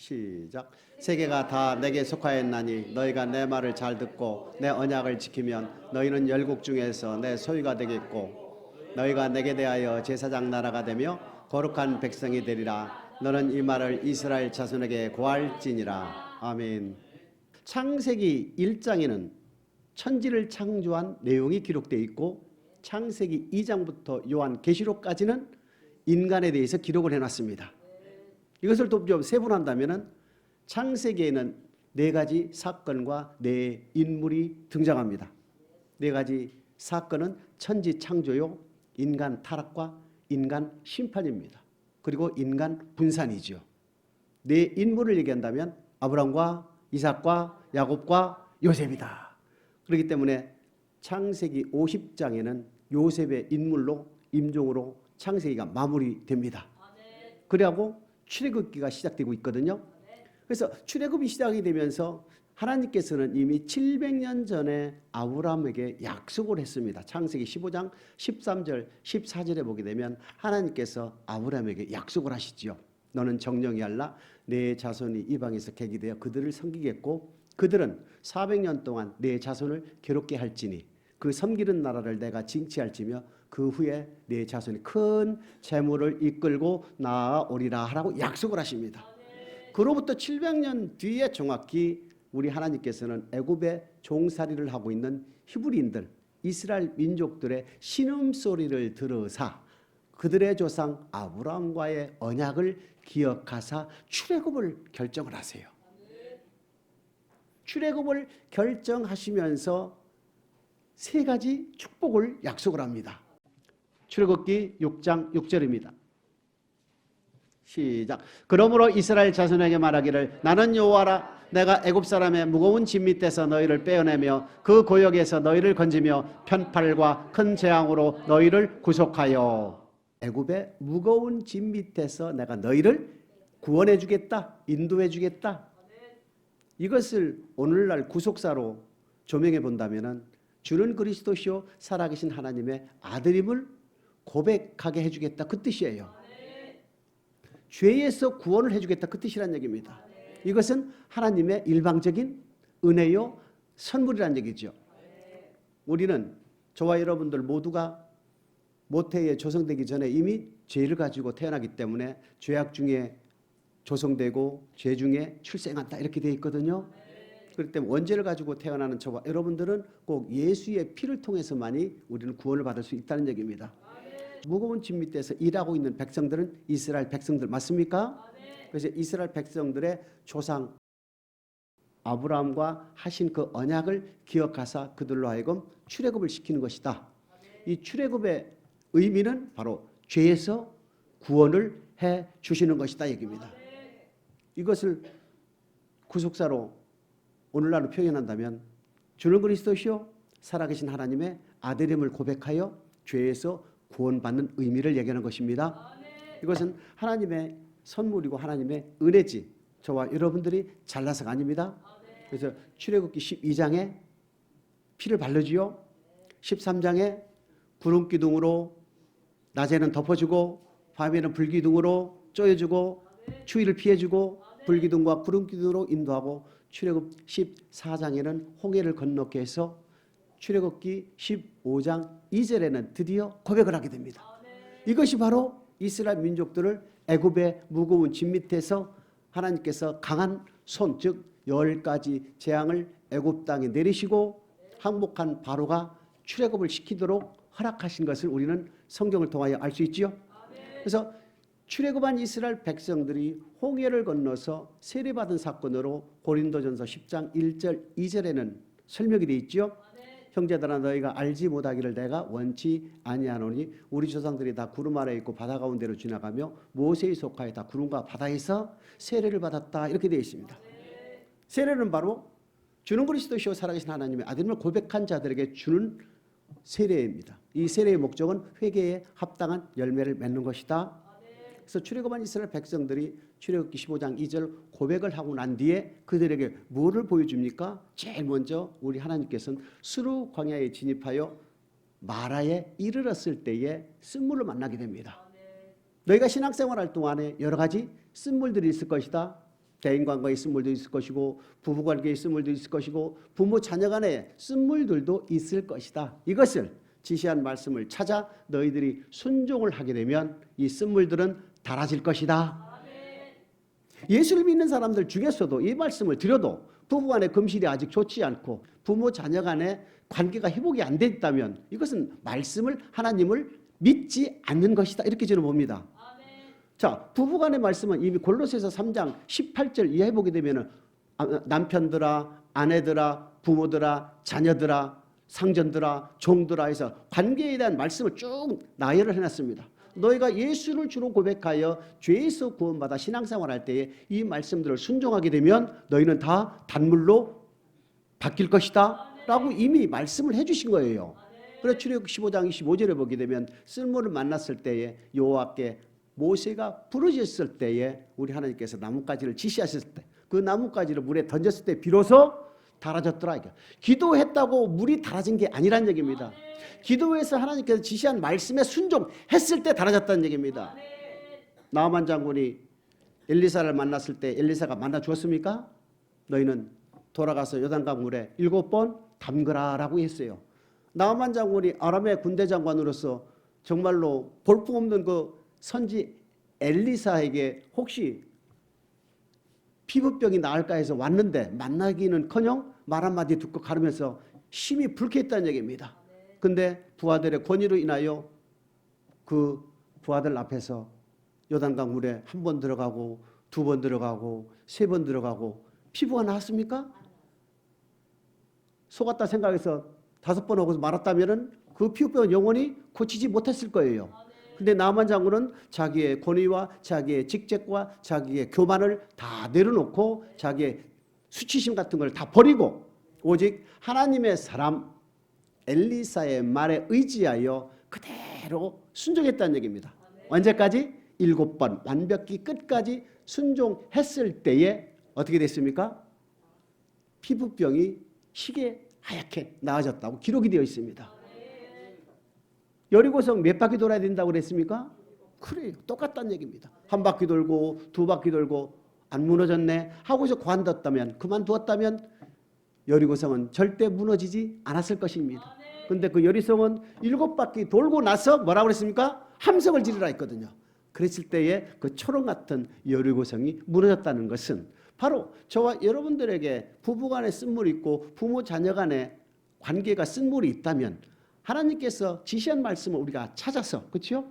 시작. 세계가 다 내게 속하였나니 너희가 내 말을 잘 듣고 내 언약을 지키면 너희는 열국 중에서 내 소유가 되겠고 너희가 내게 대하여 제사장 나라가 되며 거룩한 백성이 되리라. 너는 이 말을 이스라엘 자손에게 고할지니라. 아멘. 창세기 1장에는 천지를 창조한 내용이 기록되어 있고 창세기 2장부터 요한계시록까지는 인간에 대해서 기록을 해놨습니다. 이것을 좀 세분한다면 창세기에는 네 가지 사건과 네 인물이 등장합니다. 네 가지 사건은 천지 창조요, 인간 타락과 인간 심판입니다. 그리고 인간 분산이죠. 네 인물을 얘기한다면 아브람과 이삭과 야곱과 요셉이다. 그렇기 때문에 창세기 50장에는 요셉의 인물로 임종으로 창세기가 마무리됩니다. 그래하고 출애굽기가 시작되고 있거든요. 그래서 출애굽이 시작이 되면서 하나님께서는 이미 700년 전에 아브라함에게 약속을 했습니다. 창세기 15장 13절 14절에 보게 되면 하나님께서 아브라함에게 약속을 하시죠. 너는 정령이 알라 내 자손이 이방에서 계기되어 그들을 섬기겠고 그들은 400년 동안 내 자손을 괴롭게 할지니 그 섬기는 나라를 내가 징치할지며 그 후에 내 자손이 큰 재물을 이끌고 나아오리라 하라고 약속을 하십니다. 그로부터 700년 뒤에 정확히 우리 하나님께서는 애굽의 종살이를 하고 있는 히브리인들 이스라엘 민족들의 신음소리를 들으사 그들의 조상 아브라함과의 언약을 기억하사 출애굽을 결정을 하세요. 출애굽을 결정하시면서 세 가지 축복을 약속을 합니다. 출애굽기 6장 6절입니다. 시작. 그러므로 이스라엘 자손에게 말하기를 나는 여호와라 내가 애굽 사람의 무거운 짐 밑에서 너희를 빼어내며 그 고역에서 너희를 건지며 편팔과 큰 재앙으로 너희를 구속하여 애굽의 무거운 짐 밑에서 내가 너희를 구원해 주겠다. 인도해 주겠다. 이것을 오늘날 구속사로 조명해 본다면 주는 그리스도시요 살아계신 하나님의 아들임을 고백하게 해주겠다 그 뜻이에요. 죄에서 구원을 해주겠다 그 뜻이란 얘기입니다. 이것은 하나님의 일방적인 은혜요 선물이란 얘기죠. 우리는 저와 여러분들 모두가 모태에 조성되기 전에 이미 죄를 가지고 태어나기 때문에 죄악 중에 조성되고 죄 중에 출생한다 이렇게 되어 있거든요. 그렇기 때문에 원죄를 가지고 태어나는 저와 여러분들은 꼭 예수의 피를 통해서만이 우리는 구원을 받을 수 있다는 얘기입니다. 무거운 짐 밑에서 일하고 있는 백성들은 이스라엘 백성들 맞습니까? 그래서 이스라엘 백성들의 조상 아브라함과 하신 그 언약을 기억하사 그들로 하여금 출애굽을 시키는 것이다. 이 출애굽의 의미는 바로 죄에서 구원을 해 주시는 것이다 얘기입니다. 이것을 구속사로 오늘날로 표현한다면 주는 그리스도시요 살아계신 하나님의 아들임을 고백하여 죄에서 구원받는 의미를 얘기하는 것입니다. 이것은 하나님의 선물이고 하나님의 은혜지 저와 여러분들이 잘나서가 아닙니다. 그래서 출애굽기 12장에 피를 바르지요. 13장에 구름기둥으로 낮에는 덮어주고 밤에는 불기둥으로 쪼여주고 추위를 피해주고 불기둥과 구름기둥으로 인도하고 출애굽 14장에는 홍해를 건너게 해서 출애굽기 15장 2절에는 드디어 고백을 하게 됩니다. 이것이 바로 이스라엘 민족들을 애굽의 무거운 짐 밑에서 하나님께서 강한 손, 즉 10가지 재앙을 애굽 땅에 내리시고 항복한 바로가 출애굽을 시키도록 허락하신 것을 우리는 성경을 통하여 알 수 있지요. 그래서 출애굽한 이스라엘 백성들이 홍해를 건너서 세례받은 사건으로 고린도전서 10장 1절 2절에는 설명이 되어 있죠. 형제들아 너희가 알지 못하기를 내가 원치 아니하노니 우리 조상들이 다 구름 아래 있고 바다 가운데로 지나가며 모세의 속하에 다 구름과 바다에서 세례를 받았다 이렇게 되어 있습니다. 세례는 바로 주는 그리스도시요 살아계신 하나님의 아들임을 고백한 자들에게 주는 세례입니다. 이 세례의 목적은 회개에 합당한 열매를 맺는 것이다. 그래서 출애굽한 이스라엘 백성들이 출애굽기 15장 2절 고백을 하고 난 뒤에 그들에게 뭐를 보여줍니까? 제일 먼저 우리 하나님께서는 수르 광야에 진입하여 마라에 이르렀을 때에 쓴물을 만나게 됩니다. 너희가 신앙생활할 동안에 여러 가지 쓴물들이 있을 것이다. 대인관계의 쓴물도 있을 것이고 부부관계의 쓴물도 있을 것이고 부모 자녀 간의 쓴물들도 있을 것이다. 이것을 지시한 말씀을 찾아 너희들이 순종을 하게 되면 이 쓴물들은 닳아질 것이다. 예수를 믿는 사람들 중에서도 이 말씀을 드려도 부부간의 금실이 아직 좋지 않고 부모 자녀 간의 관계가 회복이 안 됐다면 이것은 말씀을 하나님을 믿지 않는 것이다. 이렇게 저는 봅니다. 자, 부부간의 말씀은 이미 골로새서 3장 18절 이하에 보게 되면 남편들아, 아내들아, 부모들아, 자녀들아, 상전들아, 종들아 해서 관계에 대한 말씀을 쭉 나열을 해놨습니다. 너희가 예수를 주로 고백하여 죄에서 구원받아 신앙생활할 때에 이 말씀들을 순종하게 되면 너희는 다 단물로 바뀔 것이다 라고 이미 말씀을 해주신 거예요. 그래서 출애굽 15장 25절에 보게 되면 쓸모를 만났을 때에 여호와께 모세가 부르짖었을 때에 우리 하나님께서 나뭇가지를 지시하셨을 때 그 나뭇가지를 물에 던졌을 때 비로소 닳아졌더라. 이게 기도했다고 물이 닳아진 게 아니란 얘기입니다. 기도해서 하나님께서 지시한 말씀에 순종했을 때 닳아졌다는 얘기입니다. 나아만 장군이 엘리사를 만났을 때 엘리사가 만나 주었습니까? 너희는 돌아가서 요단강 물에 7번 담그라라고 했어요. 나아만 장군이 아람의 군대 장관으로서 정말로 볼품없는 그 선지 엘리사에게 혹시 피부병이 나을까 해서 왔는데 만나기는커녕 말 한마디 듣고 가르면서 심히 불쾌했다는 얘기입니다. 근데 부하들의 권위로 인하여 그 부하들 앞에서 요단강 물에 1번 들어가고 2번 들어가고 3번 들어가고 피부가 나았습니까? 속았다 생각해서 5번 하고서 말았다면 그 피부병은 영원히 고치지 못했을 거예요. 근데 나만 장군은 자기의 권위와 자기의 직책과 자기의 교만을 다 내려놓고 자기의 수치심 같은 걸 다 버리고 오직 하나님의 사람 엘리사의 말에 의지하여 그대로 순종했다는 얘기입니다. 언제까지? 7번 완벽히 끝까지 순종했을 때에 어떻게 됐습니까? 피부병이 희게 하얗게 나아졌다고 기록이 되어 있습니다. 여리고성 몇 바퀴 돌아야 된다고 그랬습니까? 그래요. 똑같다는 얘기입니다. 1바퀴 돌고 2바퀴 돌고 안 무너졌네 하고서 그만두었다면 여리고성은 절대 무너지지 않았을 것입니다. 그런데 그 여리고성은 7바퀴 돌고 나서 뭐라고 그랬습니까? 함성을 지르라 했거든요. 그랬을 때에 그 초롱 같은 여리고성이 무너졌다는 것은 바로 저와 여러분들에게 부부간에 쓴물이 있고 부모 자녀 간에 관계가 쓴물이 있다면 하나님께서 지시한 말씀을 우리가 찾아서 그렇죠?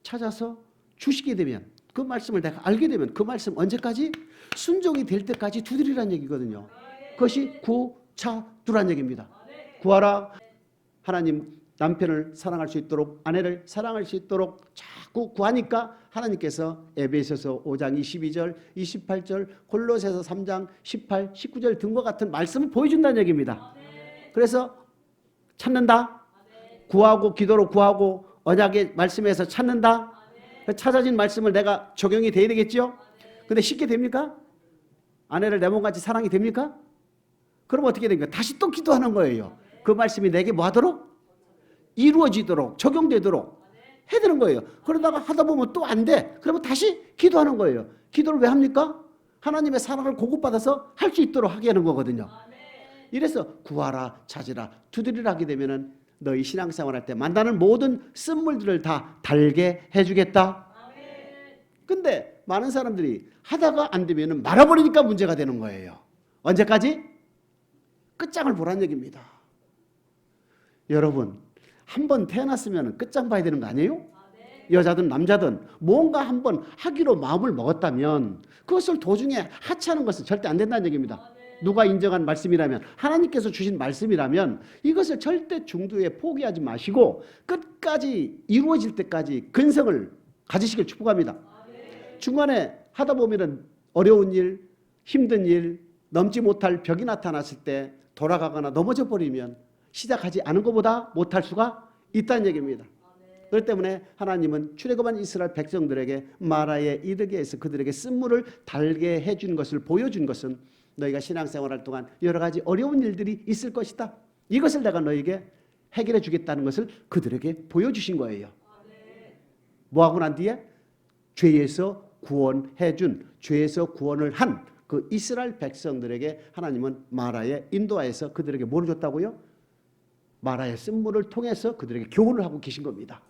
찾아서 주시게 되면 그 말씀을 내가 알게 되면 그 말씀 언제까지? 순종이 될 때까지 두드리라는 얘기거든요. 그것이 구차두란 얘기입니다. 구하라. 하나님 남편을 사랑할 수 있도록 아내를 사랑할 수 있도록 자꾸 구하니까 하나님께서 에베소서 5장 22절 28절 골로새서 3장 18, 19절 등과 같은 말씀을 보여준다는 얘기입니다. 그래서 찾는다. 구하고 기도로 구하고 언약의 말씀에서 찾는다. 찾아진 말씀을 내가 적용이 돼야 되겠죠. 근데 쉽게 됩니까? 아내를 내 몸같이 사랑이 됩니까? 그럼 어떻게 됩니까? 다시 또 기도하는 거예요. 그 말씀이 내게 뭐 하도록? 이루어지도록 적용되도록 해야 되는 거예요. 그러다가 하다 보면 또 안 돼. 그러면 다시 기도하는 거예요. 기도를 왜 합니까? 하나님의 사랑을 공급받아서 할 수 있도록 하게 하는 거거든요. 이래서 구하라 찾으라 두드리라 하게 되면은 너희 신앙생활할 때 만나는 모든 쓴물들을 다 달게 해주겠다. 근데 많은 사람들이 하다가 안 되면은 말아버리니까 문제가 되는 거예요. 언제까지? 끝장을 보란 얘기입니다. 여러분 한번 태어났으면 끝장 봐야 되는 거 아니에요? 여자든 남자든 뭔가 한번 하기로 마음을 먹었다면 그것을 도중에 하차하는 것은 절대 안 된다는 얘기입니다. 누가 인정한 말씀이라면 하나님께서 주신 말씀이라면 이것을 절대 중도에 포기하지 마시고 끝까지 이루어질 때까지 근성을 가지시길 축복합니다. 중간에 하다 보면 어려운 일, 힘든 일, 넘지 못할 벽이 나타났을 때 돌아가거나 넘어져 버리면 시작하지 않은 것보다 못할 수가 있다는 얘기입니다. 그렇기 때문에 하나님은 출애굽한 이스라엘 백성들에게 마라의 이르게에서 그들에게 쓴물을 달게 해준 것을 보여준 것은 너희가 신앙생활할 동안 여러 가지 어려운 일들이 있을 것이다. 이것을 내가 너희에게 해결해 주겠다는 것을 그들에게 보여주신 거예요. 뭐하고 난 뒤에? 죄에서 구원해 준, 죄에서 구원을 한 그 이스라엘 백성들에게 하나님은 마라에 인도하여서 그들에게 뭘 줬다고요? 마라의 쓴물을 통해서 그들에게 교훈을 하고 계신 겁니다.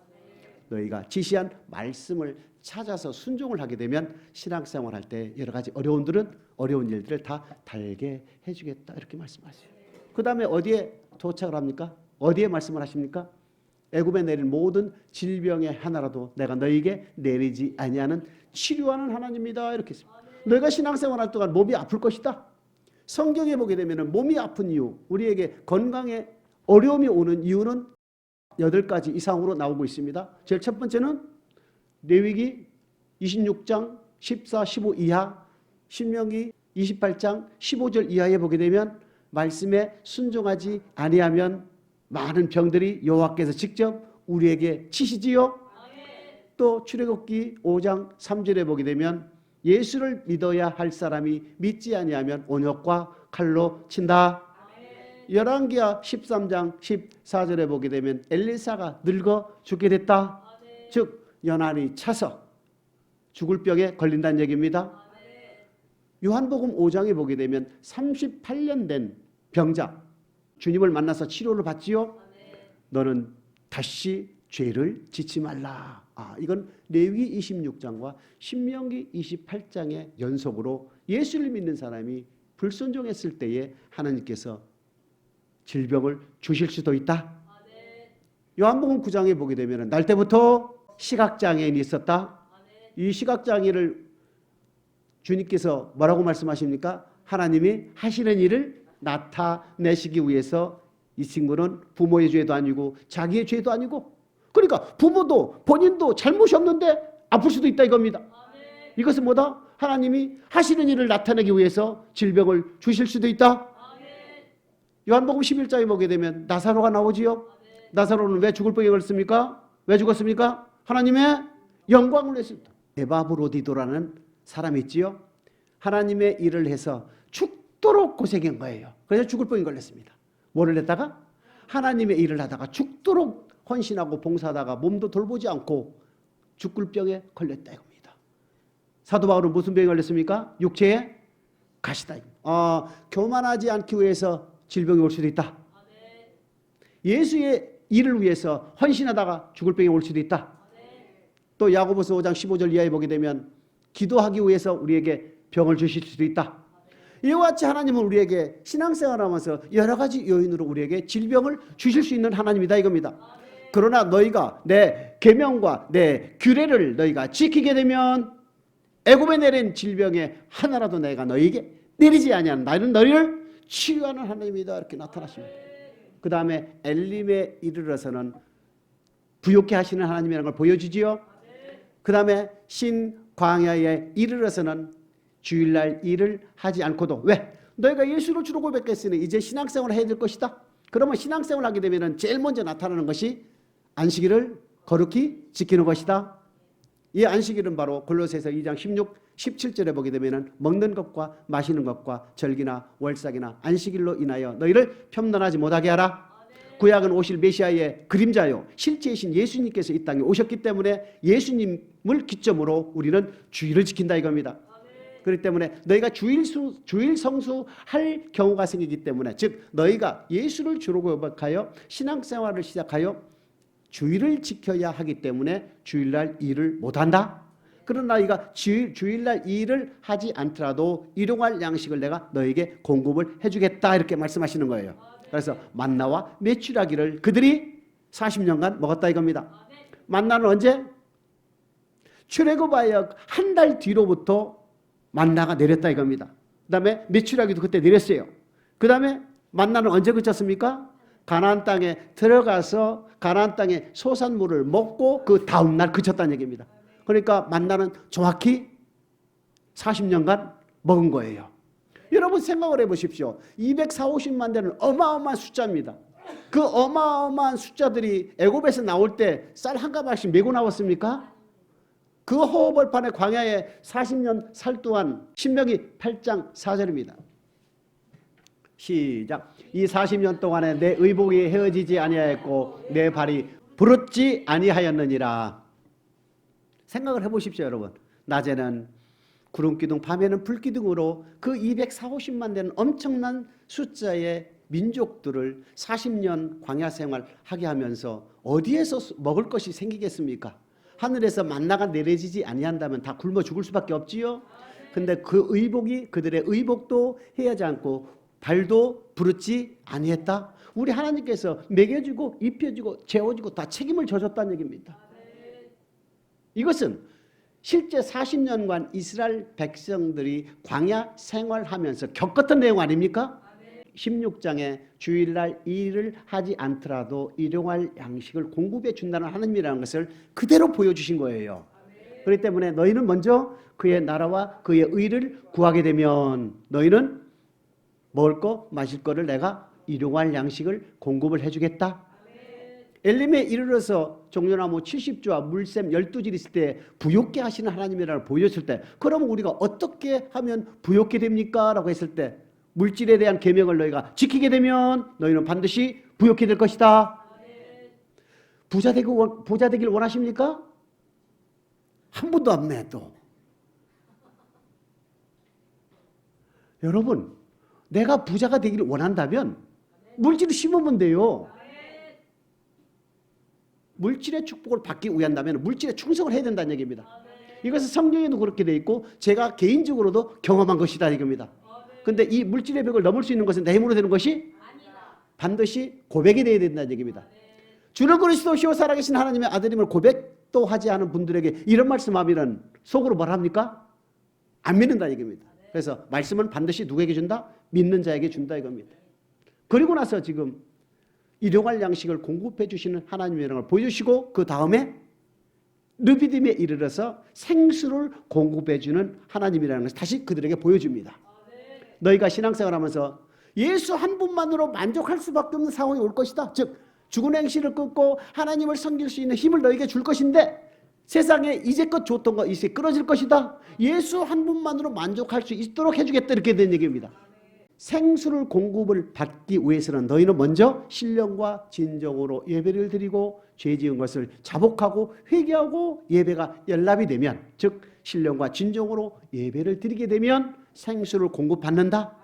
너희가 지시한 말씀을 찾아서 순종을 하게 되면 신앙생활 할 때 여러 가지 어려운 일들을 다 달게 해주겠다 이렇게 말씀하세요. 그 다음에 어디에 도착을 합니까? 어디에 말씀을 하십니까? 애굽에 내린 모든 질병의 하나라도 내가 너희에게 내리지 아니하는 치료하는 하나님이다 이렇게 했습니다. 너희가 신앙생활 할 동안 몸이 아플 것이다. 성경에 보게 되면 몸이 아픈 이유, 우리에게 건강에 어려움이 오는 이유는 8가지 이상으로 나오고 있습니다. 제일 첫 번째는 레위기 26장 14, 15 이하, 신명기 28장 15절 이하에 보게 되면 말씀에 순종하지 아니하면 많은 병들이 여호와께서 직접 우리에게 치시지요. 또 출애굽기 5장 3절에 보게 되면 예수를 믿어야 할 사람이 믿지 아니하면 온역과 칼로 친다. 열왕기하 13장 14절에 보게 되면 엘리사가 늙어 죽게 됐다. 즉 연한이 차서 죽을 병에 걸린다는 얘기입니다. 요한복음 5장에 보게 되면 38년 된 병자 주님을 만나서 치료를 받지요. 너는 다시 죄를 짓지 말라. 이건 레위기 26장과 신명기 28장의 연속으로 예수를 믿는 사람이 불순종했을 때에 하나님께서 질병을 주실 수도 있다. 요한복음 9장에 보게 되면 날 때부터 시각장애인이 있었다. 이 시각장애를 주님께서 뭐라고 말씀하십니까? 하나님이 하시는 일을 나타내시기 위해서 이 친구는 부모의 죄도 아니고 자기의 죄도 아니고, 그러니까 부모도 본인도 잘못이 없는데 아플 수도 있다 이겁니다. 이것은 뭐다? 하나님이 하시는 일을 나타내기 위해서 질병을 주실 수도 있다. 요한복음 11장에 보게 되면 나사로가 나오지요. 나사로는 왜 죽을 병에 걸렸습니까? 왜 죽었습니까? 하나님의 영광을 위해서입니다. 에바브로디도라는 사람이 있지요. 하나님의 일을 해서 죽도록 고생한 거예요. 그래서 죽을 병에 걸렸습니다. 뭐를 했다가? 하나님의 일을 하다가 죽도록 헌신하고 봉사하다가 몸도 돌보지 않고 죽을 병에 걸렸다 이겁니다. 사도 바울은 무슨 병에 걸렸습니까? 육체의 가시다. 교만하지 않기 위해서 질병이 올 수도 있다. 예수의 일을 위해서 헌신하다가 죽을 병이 올 수도 있다. 또 야고보서 5장 15절 이하에 보게 되면 기도하기 위해서 우리에게 병을 주실 수도 있다. 이와 같이 하나님은 우리에게 신앙생활하면서 여러 가지 요인으로 우리에게 질병을 주실 수 있는 하나님이다 이겁니다. 그러나 너희가 내 계명과 내 규례를 너희가 지키게 되면 애굽에 내린 질병에 하나라도 내가 너희에게 내리지 아니하는 나는 너희를 치유하는 하나님이다 이렇게 나타나십니다. 그 다음에 엘림에 이르러서는 부욕케 하시는 하나님이라는 걸 보여주지요. 그 다음에 신광야에 이르러서는 주일날 일을 하지 않고도, 왜? 너희가 예수를 주로 고백했으니 이제 신앙생활을 해야 될 것이다. 그러면 신앙생활을 하게 되면 제일 먼저 나타나는 것이 안식일을 거룩히 지키는 것이다. 이 안식일은 바로 골로새서 2장 16, 17절에 보게 되면 먹는 것과 마시는 것과 절기나 월삭이나 안식일로 인하여 너희를 편단하지 못하게 하라. 구약은 오실 메시아의 그림자요 실제이신 예수님께서 이 땅에 오셨기 때문에 예수님을 기점으로 우리는 주일을 지킨다 이겁니다. 그렇기 때문에 너희가 주일 성수할 경우가 생기기 때문에, 즉 너희가 예수를 주로 고백하여 신앙생활을 시작하여 주일을 지켜야 하기 때문에 주일날 일을 못한다. 그러나 너희가 주일날 일을 하지 않더라도 일용할 양식을 내가 너희에게 공급을 해주겠다 이렇게 말씀하시는 거예요. 그래서 만나와 메추라기를 그들이 40년간 먹었다 이겁니다. 만나는 언제? 출애굽하여 한 달 뒤로부터 만나가 내렸다 이겁니다. 그 다음에 메추라기도 그때 내렸어요. 그 다음에 만나는 언제 그쳤습니까? 가나안 땅에 들어가서 가나안 땅의 소산물을 먹고 그 다음날 그쳤다는 얘기입니다. 그러니까 만나는 정확히 40년간 먹은 거예요. 여러분 생각을 해보십시오. 240~50만 되는 어마어마한 숫자입니다. 그 어마어마한 숫자들이 애굽에서 나올 때 쌀 한 가마씩 메고 나왔습니까? 그 호흡벌판의 광야에 40년 살 동안, 신명기 8장 4절입니다. 시작. 이 40년 동안에 내 의복이 헤어지지 아니하였고 내 발이 부르지 아니하였느니라. 생각을 해보십시오 여러분. 낮에는 구름기둥, 밤에는 불기둥으로 그 240~50만 되는 엄청난 숫자의 민족들을 40년 광야 생활하게 하면서 어디에서 먹을 것이 생기겠습니까? 하늘에서 만나가 내려지지 아니한다면 다 굶어 죽을 수밖에 없지요. 근데 그 의복이 그들의 의복도 해하지 않고 발도 부르지 아니했다. 우리 하나님께서 먹여주고 입혀주고 재워주고 다 책임을 져줬다는 얘기입니다. 이것은 실제 40년간 이스라엘 백성들이 광야 생활하면서 겪었던 내용 아닙니까? 16장에 주일날 일을 하지 않더라도 일용할 양식을 공급해 준다는 하나님이라는 것을 그대로 보여주신 거예요. 그렇기 때문에 너희는 먼저 그의 나라와 그의 의를 구하게 되면 너희는 먹을 거 마실 거를 내가 일용할 양식을 공급을 해주겠다. 엘림에 이르러서 종려나무 70조와 물샘 12질 있을 때 부욕케 하시는 하나님이라고 보여줬을 때 그럼 우리가 어떻게 하면 부욕케 됩니까? 라고 했을 때 물질에 대한 계명을 너희가 지키게 되면 너희는 반드시 부욕케 될 것이다. 부자 되길 원하십니까? 한 분도 없네 또. 여러분, 내가 부자가 되기를 원한다면 물질을 심으면 돼요. 물질의 축복을 받기 위한다면 물질에 충성을 해야 된다는 얘기입니다. 이것은 성경에도 그렇게 되어 있고 제가 개인적으로도 경험한 것이다 이겁니다. 그런데 이 물질의 벽을 넘을 수 있는 것은 내 힘으로 되는 것이 반드시 고백이 되어야 된다는 얘기입니다. 주를 그리스도시요 살아계신 하나님의 아들임을 고백도 하지 않은 분들에게 이런 말씀하면 속으로 뭘 합니까? 안 믿는다는 얘기입니다. 그래서 말씀은 반드시 누구에게 준다? 믿는 자에게 준다 이겁니다. 그리고 나서 지금 일용할 양식을 공급해 주시는 하나님이라는 걸 보여주시고 그 다음에 르비딤에 이르러서 생수를 공급해 주는 하나님이라는 것을 다시 그들에게 보여줍니다. 너희가 신앙생활하면서 예수 한 분만으로 만족할 수밖에 없는 상황이 올 것이다. 즉 죽은 행실을 끊고 하나님을 섬길 수 있는 힘을 너희에게 줄 것인데 세상에 이제껏 줬던 거 이제 끊어질 것이다. 예수 한 분만으로 만족할 수 있도록 해주겠다 이렇게 된 얘기입니다. 생수를 공급을 받기 위해서는 너희는 먼저 신령과 진정으로 예배를 드리고 죄 지은 것을 자복하고 회개하고 예배가 연락이 되면 즉 신령과 진정으로 예배를 드리게 되면 생수를 공급받는다.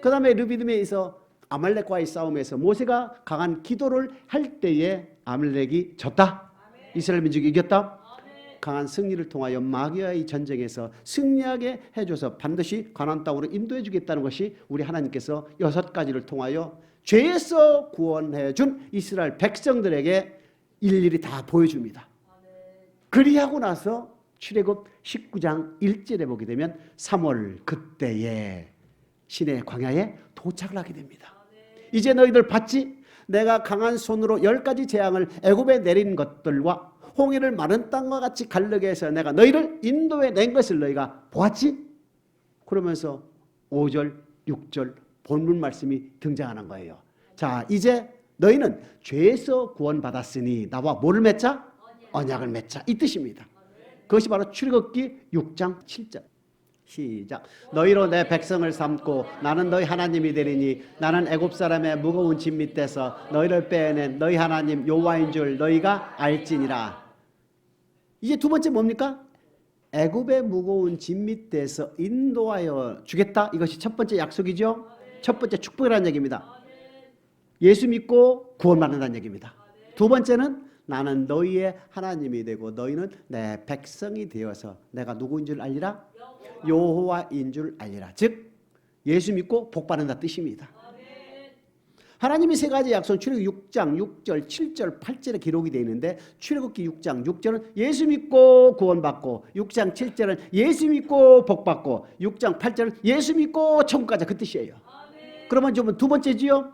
그 다음에 르비딤에서 아말렉과의 싸움에서 모세가 강한 기도를 할 때에 아말렉이 졌다. 이스라엘 민족이 이겼다. 강한 승리를 통하여 마귀와의 전쟁에서 승리하게 해줘서 반드시 가나안 땅으로 인도해 주겠다는 것이 우리 하나님께서 6가지를 통하여 죄에서 구원해 준 이스라엘 백성들에게 일일이 다 보여줍니다. 그리하고 나서 출애굽 19장 1절에 보게 되면 3월 그때에 시내 광야에 도착을 하게 됩니다. 이제 너희들 봤지? 내가 강한 손으로 10가지 재앙을 애굽에 내린 것들과 홍해를 마른 땅과 같이 갈르게 해서 내가 너희를 인도해 낸 것을 너희가 보았지? 그러면서 5절, 6절 본문 말씀이 등장하는 거예요. 자, 이제 너희는 죄에서 구원받았으니 나와 뭐를 맺자? 언약을 맺자. 이 뜻입니다. 그것이 바로 출애굽기 6장 7절. 시작. 너희로 내 백성을 삼고 나는 너희 하나님이 되리니 나는 애굽 사람의 무거운 짐 밑에서 너희를 빼낸 너희 하나님 여호와인 줄 너희가 알지니라. 이제 두 번째 뭡니까? 애굽의 무거운 짐 밑에서 인도하여 주겠다. 이것이 첫 번째 약속이죠. 첫 번째 축복이라는 얘기입니다. 예수 믿고 구원받는다는 얘기입니다. 두 번째는 나는 너희의 하나님이 되고 너희는 내 백성이 되어서 내가 누구인 줄 알리라? 여호와인 줄 알리라. 즉 예수 믿고 복받는다 뜻입니다. 하나님이 3가지 약속 출애굽기 6장 6절 7절 8절에 기록이 되어 있는데 출애굽기 6장 6절은 예수 믿고 구원받고 6장 7절은 예수 믿고 복받고 6장 8절은 예수 믿고 천국 가자 그 뜻이에요. 그러면 좀 두 번째지요.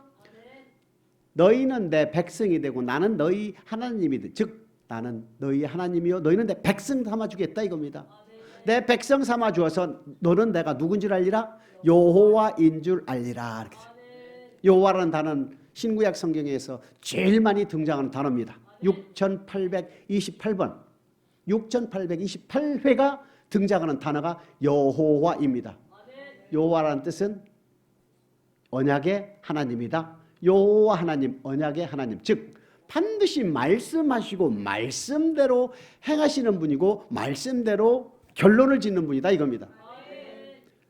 너희는 내 백성이 되고 나는 너희 하나님이 되. 즉 나는 너희 하나님이요 너희는 내 백성 삼아주겠다 이겁니다. 내 백성 삼아주어서 너는 내가 누군지 알리라? 여호와인 줄 알리라. 여호와라는 단어는 신구약 성경에서 제일 많이 등장하는 단어입니다. 6828번 6828회가 등장하는 단어가 여호와입니다. 여호와라는 뜻은 언약의 하나님이다. 여호와 하나님, 언약의 하나님. 즉 반드시 말씀하시고 말씀대로 행하시는 분이고 말씀대로 결론을 짓는 분이다 이겁니다.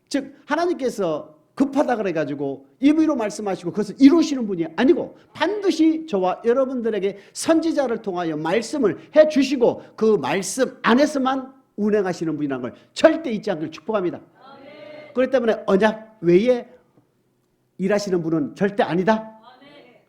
즉 하나님께서 급하다 그래가지고 입으로 말씀하시고 그것을 이루시는 분이 아니고 반드시 저와 여러분들에게 선지자를 통하여 말씀을 해주시고 그 말씀 안에서만 운행하시는 분이라는 걸 절대 잊지 않기를 축복합니다. 그렇기 때문에 언약 외에 일하시는 분은 절대 아니다.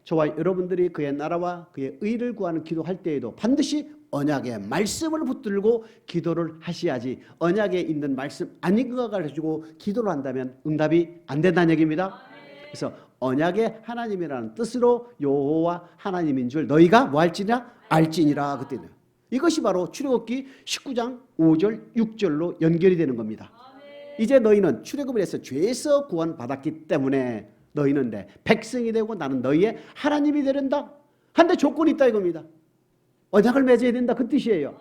저와 여러분들이 그의 나라와 그의 의를 구하는 기도할 때에도 반드시 언약의 말씀을 붙들고 기도를 하셔야지 언약에 있는 말씀 아닌 것 가지고 기도를 한다면 응답이 안 된다는 얘기입니다. 그래서 언약의 하나님이라는 뜻으로 여호와 하나님인 줄 너희가 뭐 할지냐 알지니라 그때는 이것이 바로 출애굽기 19장 5절 6절로 연결이 되는 겁니다. 이제 너희는 출애굽을 해서 죄에서 구원받았기 때문에 너희는 내 백성이 되고 나는 너희의 하나님이 되는다. 한데 조건이 있다 이겁니다. 언약을 맺어야 된다 그 뜻이에요.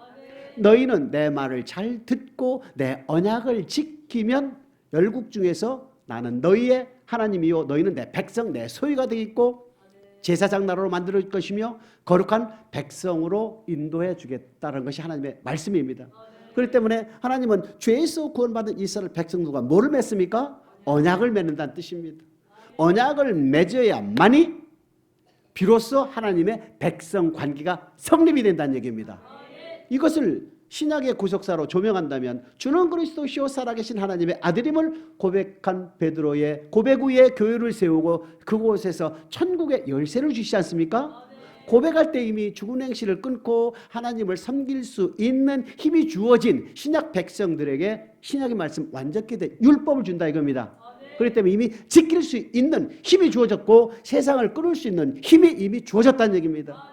너희는 내 말을 잘 듣고 내 언약을 지키면 열국 중에서 나는 너희의 하나님이요 너희는 내 백성 내 소유가 되겠고 제사장 나라로 만들 것이며 거룩한 백성으로 인도해 주겠다는 것이 하나님의 말씀입니다. 그렇기 때문에 하나님은 죄에서 구원받은 이스라엘 백성들과 뭐를 맺습니까? 언약을 맺는다는 뜻입니다. 언약을 맺어야만이 비로소 하나님의 백성 관계가 성립이 된다는 얘기입니다. 이것을 신약의 구속사로 조명한다면 주는 그리스도시요 살아계신 하나님의 아들임을 고백한 베드로의 고백 위에 교회를 세우고 그곳에서 천국의 열쇠를 주시지 않습니까? 고백할 때 이미 죽은 행실을 끊고 하나님을 섬길 수 있는 힘이 주어진 신약 백성들에게 신약의 말씀 완전히 된 율법을 준다 이겁니다. 그렇기 때문에 이미 지킬 수 있는 힘이 주어졌고 세상을 끊을 수 있는 힘이 이미 주어졌다는 얘기입니다.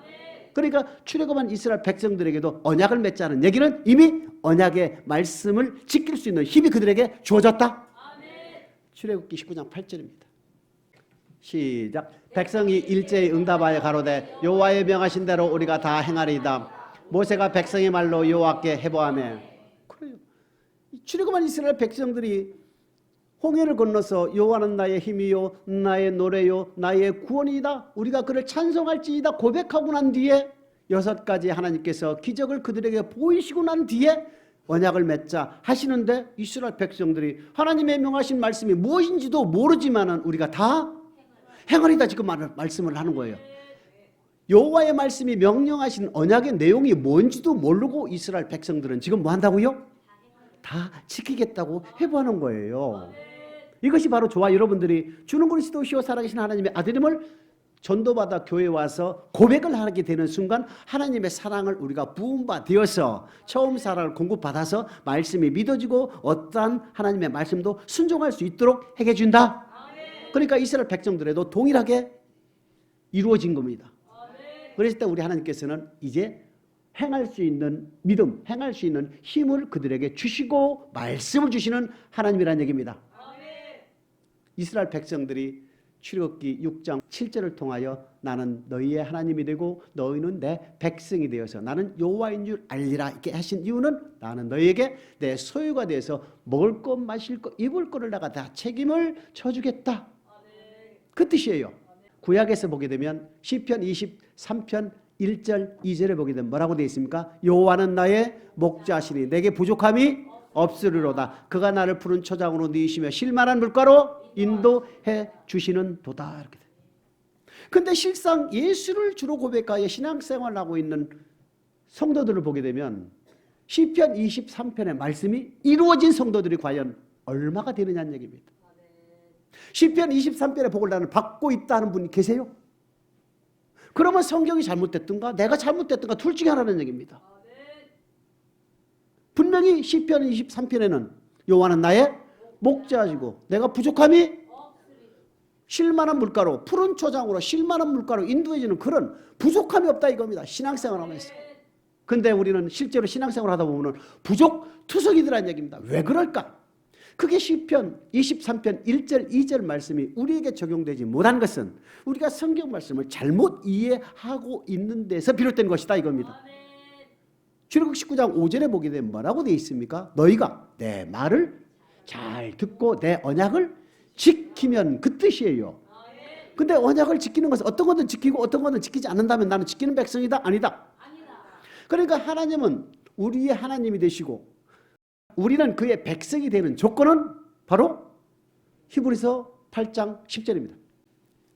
그러니까 출애굽한 이스라엘 백성들에게도 언약을 맺자는 얘기는 이미 언약의 말씀을 지킬 수 있는 힘이 그들에게 주어졌다. 출애굽기 19장 8절입니다. 시작. 백성이 일제히 응답하여 가로되 여호와의 명하신 대로 우리가 다 행하리이다. 모세가 백성의 말로 여호와께 해보하며. 그래요. 출애굽한 이스라엘 백성들이 홍해를 건너서 여호와는 나의 힘이요 나의 노래요 나의 구원이다 우리가 그를 찬송할지이다 고백하고 난 뒤에 6가지 하나님께서 기적을 그들에게 보이시고 난 뒤에 언약을 맺자 하시는데 이스라엘 백성들이 하나님의 명하신 말씀이 무엇인지도 모르지만은 우리가 다 행하리다 지금 말씀을 하는 거예요. 여호와의 말씀이 명령하신 언약의 내용이 뭔지도 모르고 이스라엘 백성들은 지금 뭐 한다고요? 다 지키겠다고 해보는 거예요. 이것이 바로 저와 여러분들이 주는 그리스도시요 살아계신 하나님의 아들임을 전도받아 교회에 와서 고백을 하게 되는 순간 하나님의 사랑을 우리가 부음받아서 처음 사랑을 공급받아서 말씀이 믿어지고 어떠한 하나님의 말씀도 순종할 수 있도록 해게 준다. 그러니까 이스라엘 백성들에도 동일하게 이루어진 겁니다. 그랬을 때 우리 하나님께서는 이제 행할 수 있는 믿음, 행할 수 있는 힘을 그들에게 주시고 말씀을 주시는 하나님이라는 얘기입니다. 이스라엘 백성들이 출애굽기 6장 7절을 통하여 나는 너희의 하나님이 되고 너희는 내 백성이 되어서 나는 여호와인 줄 알리라 이렇게 하신 이유는 나는 너희에게 내 소유가 되어서 먹을 것 마실 것 입을 것을 내가 다 책임을 져주겠다. 그 뜻이에요. 구약에서 보게 되면 시편 23편 1절 2절에 보게 되면 뭐라고 되어 있습니까? 여호와는 나의 목자시니 내게 부족함이 없으리로다. 그가 나를 푸른 초장으로 누이시며 쉴만한 물가로 인도해 주시는 도다. 이렇게. 근데 실상 예수를 주로 고백하여 신앙생활을 하고 있는 성도들을 보게 되면 시편 23편의 말씀이 이루어진 성도들이 과연 얼마가 되느냐는 얘기입니다. 시편 23편의 복을 나는 받고 있다는 분이 계세요? 그러면 성경이 잘못됐든가 내가 잘못됐든가 둘 중에 하나는 얘기입니다. 분명히 시편 23편에는 여호와는 나의 목자시고 내가 부족함이 쉴만한 물가로 푸른 초장으로 쉴만한 물가로 인도해주는 그런 부족함이 없다 이겁니다. 신앙생활 하면서. 근데 우리는 실제로 신앙생활 하다 보면 부족투성이더라는 얘기입니다. 왜 그럴까? 그게 시편 23편 1절 2절 말씀이 우리에게 적용되지 못한 것은 우리가 성경 말씀을 잘못 이해하고 있는 데서 비롯된 것이다 이겁니다. 출애굽 19장 5절에 보게 되면 뭐라고 되어 있습니까? 너희가 내 말을 잘 듣고 내 언약을 지키면 그 뜻이에요. 근데 언약을 지키는 것은 어떤 것은 지키고 어떤 것은 지키지 않는다면 나는 지키는 백성이다? 아니다. 그러니까 하나님은 우리의 하나님이 되시고 우리는 그의 백성이 되는 조건은 바로 히브리서 8장 10절입니다.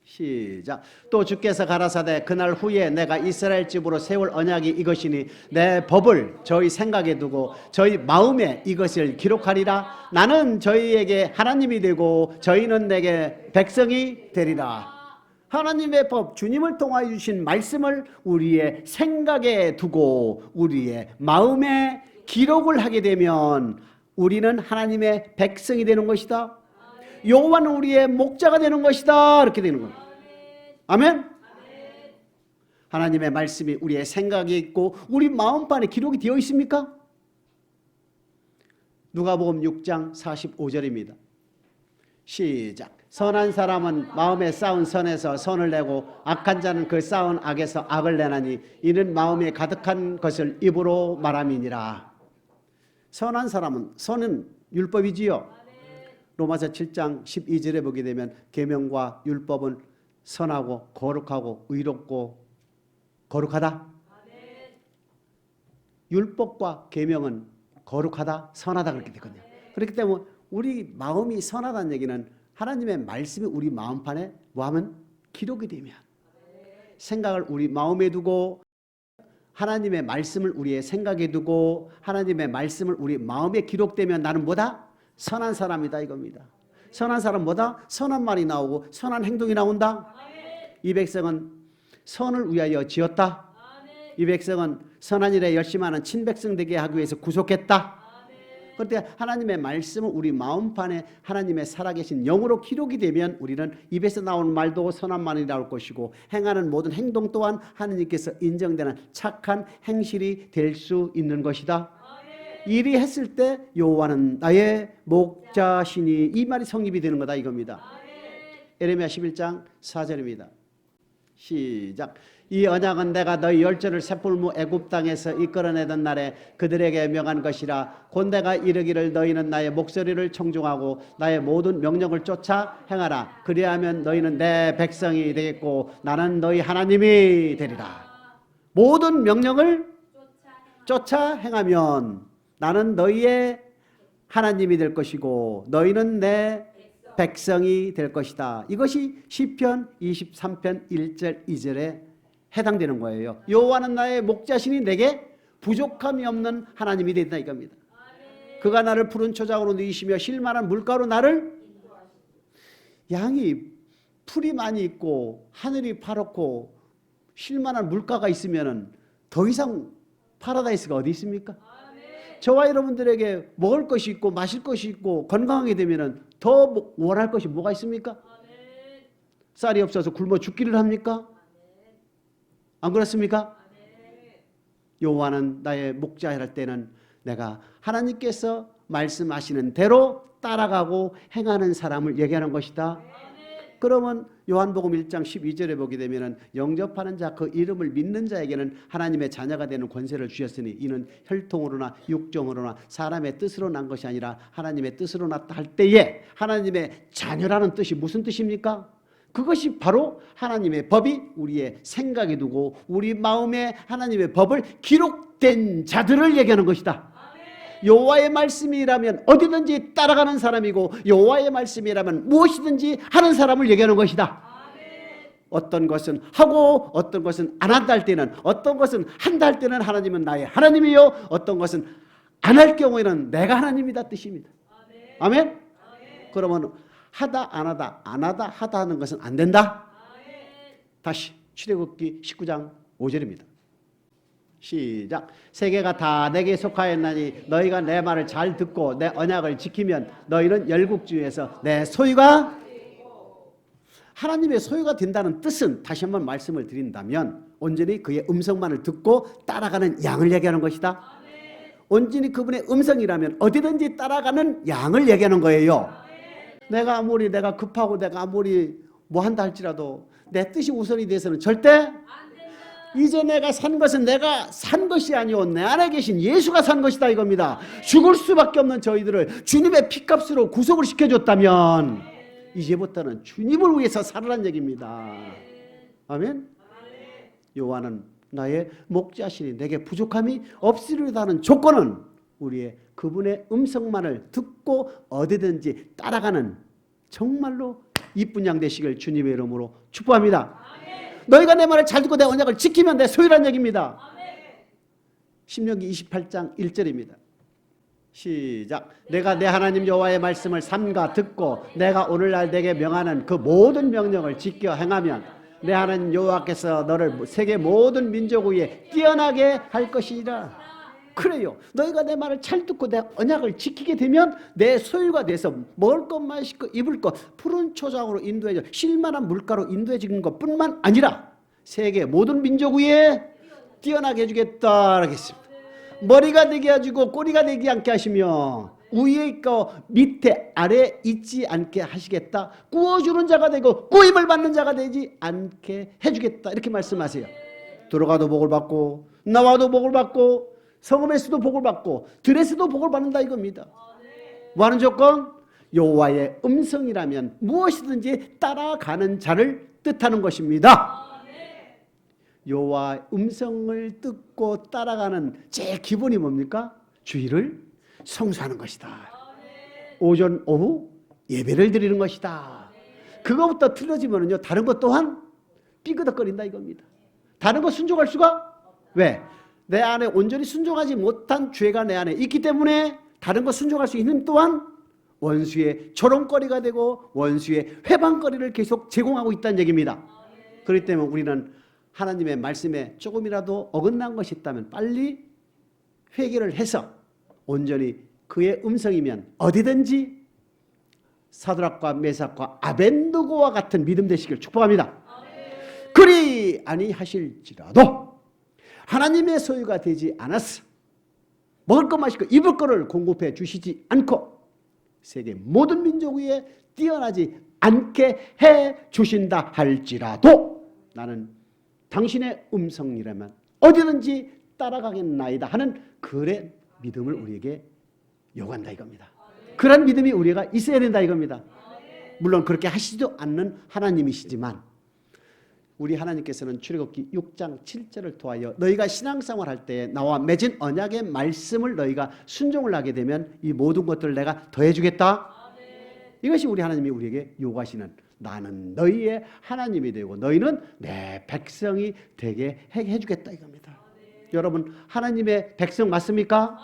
시작. 또 주께서 가라사대 그날 후에 내가 이스라엘 집으로 세울 언약이 이것이니 내 법을 저희 생각에 두고 저희 마음에 이것을 기록하리라. 나는 저희에게 하나님이 되고 저희는 내게 백성이 되리라. 하나님의 법, 주님을 통하여 주신 말씀을 우리의 생각에 두고 우리의 마음에 기록을 하게 되면 우리는 하나님의 백성이 되는 것이다. 여호와는 우리의 목자가 되는 것이다. 이렇게 되는 거예요. 아멘? 하나님의 말씀이 우리의 생각에 있고 우리 마음판에 기록이 되어 있습니까? 누가복음 6장 45절입니다. 시작. 선한 사람은 마음에 쌓은 선에서 선을 내고 악한 자는 그 쌓은 악에서 악을 내나니 이는 마음에 가득한 것을 입으로 말함이니라. 선한 사람은, 선은 율법이지요. 로마서 7장 12절에 보게 되면 계명과 율법은 선하고 거룩하고 의롭고 거룩하다. 율법과 계명은 거룩하다, 선하다 그렇게 되거든요. 그렇기 때문에 우리 마음이 선하다는 얘기는 하나님의 말씀이 우리 마음판에 뭐하면 기록이 되면 생각을 우리 마음에 두고 하나님의 말씀을 우리의 생각에 두고 하나님의 말씀을 우리 마음에 기록되면 나는 뭐다? 선한 사람이다 이겁니다. 선한 사람 뭐다? 선한 말이 나오고 선한 행동이 나온다. 이 백성은 선을 위하여 지었다. 이 백성은 선한 일에 열심하는 친백성 되게 하기 위해서 구속했다. 그런데 하나님의 말씀은 우리 마음판에 하나님의 살아계신 영으로 기록이 되면 우리는 입에서 나오는 말도 선한 말이 나올 것이고 행하는 모든 행동 또한 하나님께서 인정되는 착한 행실이 될 수 있는 것이다. 이리 했을 때 여호와는 나의 목자시니 이 말이 성립이 되는 거다 이겁니다. 에레미야 11장 4절입니다. 시작. 이 언약은 내가 너희 열조를 셋불무 애굽 땅에서 이끌어내던 날에 그들에게 명한 것이라. 곧 내가 이르기를 너희는 나의 목소리를 청종하고 나의 모든 명령을 쫓아 행하라. 그리하면 너희는 내 백성이 되겠고 나는 너희 하나님이 되리라. 모든 명령을 쫓아 행하면 나는 너희의 하나님이 될 것이고 너희는 내 백성이 될 것이다. 이것이 시편 23편 1절 2절에 해당되는 거예요. 여호와는 나의 목자시니 내게 부족함이 없는 하나님이 된다 이겁니다. 그가 나를 푸른 초장으로 누이시며 쉴만한 물가로 나를 양이 풀이 많이 있고 하늘이 파랗고 쉴만한 물가가 있으면 더 이상 파라다이스가 어디 있습니까? 저와 여러분들에게 먹을 것이 있고 마실 것이 있고 건강하게 되면 더 원할 것이 뭐가 있습니까? 쌀이 없어서 굶어 죽기를 합니까? 안 그렇습니까? 여호와는 나의 목자라 할 때는 내가 하나님께서 말씀하시는 대로 따라가고 행하는 사람을 얘기하는 것이다. 그러면 요한복음 1장 12절에 보게 되면 영접하는 자 그 이름을 믿는 자에게는 하나님의 자녀가 되는 권세를 주셨으니 이는 혈통으로나 육정으로나 사람의 뜻으로 난 것이 아니라 하나님의 뜻으로 났다 할 때에 하나님의 자녀라는 뜻이 무슨 뜻입니까? 그것이 바로 하나님의 법이 우리의 생각에 두고 우리 마음에 하나님의 법을 기록된 자들을 얘기하는 것이다. 여호와의 말씀이라면 어디든지 따라가는 사람이고 여호와의 말씀이라면 무엇이든지 하는 사람을 얘기하는 것이다. 어떤 것은 하고 어떤 것은 안 한다 할 때는 어떤 것은 한다 할 때는 하나님은 나의 하나님이요 어떤 것은 안 할 경우에는 내가 하나님이다 뜻입니다. 아멘? 그러면 하다 안 하다 안 하다 하다 하는 것은 안 된다. 다시 출애굽기 19장 5절입니다. 시작. 세계가 다 내게 속하였나니 너희가 내 말을 잘 듣고 내 언약을 지키면 너희는 열국 중에서 내 소유가 하나님의 소유가 된다는 뜻은 다시 한번 말씀을 드린다면 온전히 그의 음성만을 듣고 따라가는 양을 얘기하는 것이다. 온전히 그분의 음성이라면 어디든지 따라가는 양을 얘기하는 거예요. 내가 아무리 내가 급하고 내가 아무리 뭐 한다 할지라도 내 뜻이 우선이 돼서는 절대 이제 내가 산 것은 내가 산 것이 아니오 내 안에 계신 예수가 산 것이다 이겁니다. 죽을 수밖에 없는 저희들을 주님의 피값으로 구속을 시켜줬다면 이제부터는 주님을 위해서 살으란 얘기입니다. 아멘? 여호와는 나의 목자시니 내게 부족함이 없으리로다 하는 조건은 우리의 그분의 음성만을 듣고 어디든지 따라가는 정말로 이쁜 양 되시길 주님의 이름으로 축복합니다. 아멘. 너희가 내 말을 잘 듣고 내 언약을 지키면 내 소유란 얘기입니다. 아멘. 신명기 28장 1절입니다. 시작. 내가 내 하나님 여호와의 말씀을 삼가 듣고 내가 오늘날 내게 명하는 그 모든 명령을 지켜 행하면 내 하나님 여호와께서 너를 세계 모든 민족 위에 뛰어나게 할 것이라. 그래요. 너희가 내 말을 잘 듣고 내 언약을 지키게 되면 내 소유가 돼서 먹을 것 마실 것 입을 것 푸른 초장으로 인도해져 쉴만한 물가로 인도해지는 것뿐만 아니라 세계 모든 민족 위에 뛰어나게 해주겠다 하겠습니다. 머리가 되게 해주고 꼬리가 되지 않게 하시며 위에 있고 밑에 아래 있지 않게 하시겠다. 구워주는 자가 되고 구임을 받는 자가 되지 않게 해주겠다. 이렇게 말씀하세요. 들어가도 복을 받고 나와도 복을 받고 성읍에서도 복을 받고 들에서도 복을 받는다 이겁니다. 뭐하는 조건? 여호와의 음성이라면 무엇이든지 따라가는 자를 뜻하는 것입니다. 여호와 음성을 듣고 따라가는 제일 기본이 뭡니까? 주일을 성수하는 것이다. 오전 오후 예배를 드리는 것이다. 그거부터 틀어지면요 다른 것 또한 삐그덕거린다 이겁니다. 다른 거 순종할 수가? 왜? 내 안에 온전히 순종하지 못한 죄가 내 안에 있기 때문에 다른 거 순종할 수 있는 또한 원수의 조롱거리가 되고 원수의 회방거리를 계속 제공하고 있다는 얘기입니다. 그렇기 때문에 우리는 하나님의 말씀에 조금이라도 어긋난 것이 있다면 빨리 회개를 해서 온전히 그의 음성이면 어디든지 사드락과 메삭과 아벤느고와 같은 믿음 되시길 축복합니다. 그리 아니하실지라도 하나님의 소유가 되지 않았어 먹을 것 마실 것 입을 것을 공급해 주시지 않고 세계 모든 민족 위에 뛰어나지 않게 해 주신다 할지라도 나는 당신의 음성이라면 어디든지 따라가겠나이다 하는 그런 믿음을 우리에게 요구한다 이겁니다. 그런 믿음이 우리가 있어야 된다 이겁니다. 물론 그렇게 하시지도 않는 하나님이시지만 우리 하나님께서는 출애굽기 6장 7절을 통하여 너희가 신앙생활 할 때 나와 맺은 언약의 말씀을 너희가 순종을 하게 되면 이 모든 것들을 내가 더해 주겠다. 이것이 우리 하나님이 우리에게 요구하시는 나는 너희의 하나님이 되고 너희는 내 백성이 되게 해주겠다 이겁니다. 여러분 하나님의 백성 맞습니까?